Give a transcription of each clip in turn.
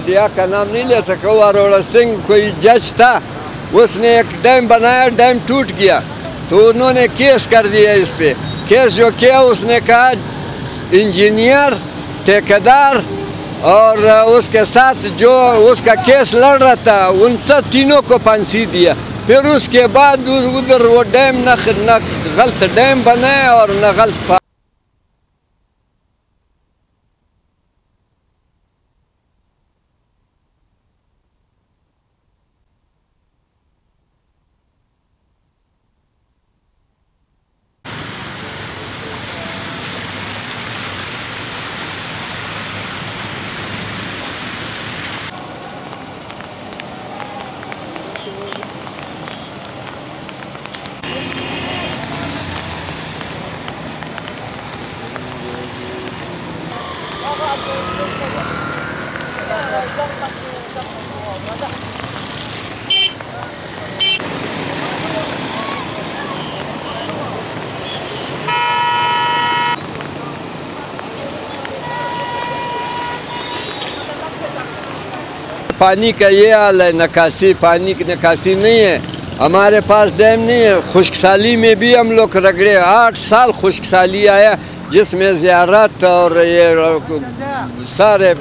India का नाम नहीं ले सका। अरोड़ा सिंह कोई जज था, उसने एक डैम बनाया, डैम टूट गया तो उन्होंने केस कर दिया इस पे। केस जो किया उसने कहा इंजीनियर, ठेकेदार और उसके साथ जो उसका केस लड़ रहा था उन सब तीनों को फांसी दिया। फिर उसके बाद उधर वो डैम न गलत डैम बनाए और न गलत पानी का ये हाल है। निकासी, पानी की निकासी नहीं है, हमारे पास डैम नहीं है। खुश्कसाली में भी हम लोग रगड़े, 8 साल खुश्कसाली आया जिसमें ज़ियारत और ये सारे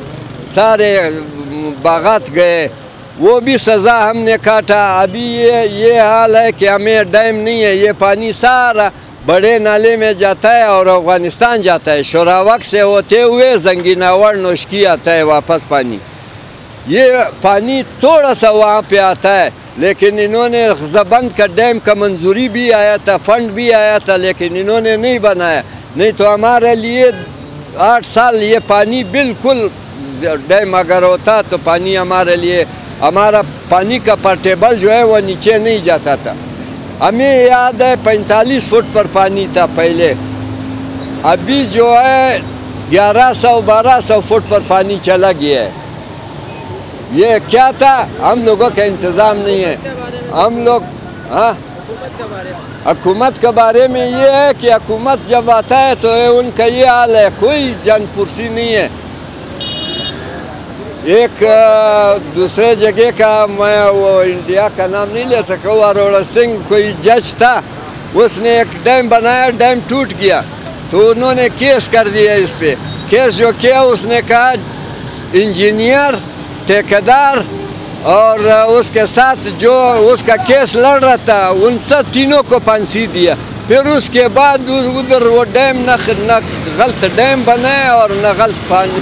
बागात गए, वो भी सज़ा हमने काटा। अभी ये हाल है कि हमें डैम नहीं है, ये पानी सारा बड़े नाले में जाता है और अफ़गानिस्तान जाता है। शोरावक से होते हुए जंगीनावर नौशकी आता है वापस पानी। ये पानी थोड़ा सा वहाँ पे आता है, लेकिन इन्होंने ज़बंद का डैम का मंजूरी भी आया था, फंड भी आया था, लेकिन इन्होंने नहीं बनाया। नहीं तो हमारे लिए 8 साल ये पानी बिल्कुल, डैम अगर होता तो पानी हमारे लिए, हमारा पानी का पर्टेबल जो है वो नीचे नहीं जाता था। हमें याद है 45 फुट पर पानी था पहले, अभी जो है 1100-1200 फुट पर पानी चला गया है। ये क्या था, हम लोगों का इंतज़ाम नहीं है। हम लोग हुकूमत के बारे में ये है कि हुकूमत जब आता है तो उनका ये हाल है, कोई जनपुरसी नहीं है। एक दूसरे जगह का, मैं वो इंडिया का नाम नहीं ले सका, अरोड़ा सिंह कोई जज था, उसने एक डैम बनाया, डैम टूट गया तो उन्होंने केस कर दिया इस पे। केस जो किया उसने कहा इंजीनियर, ठेकेदार और उसके साथ जो उसका केस लड़ रहा था उन सब तीनों को फांसी दिया। फिर उसके बाद उधर वो डैम न गलत डैम बनाए और न गलत पानी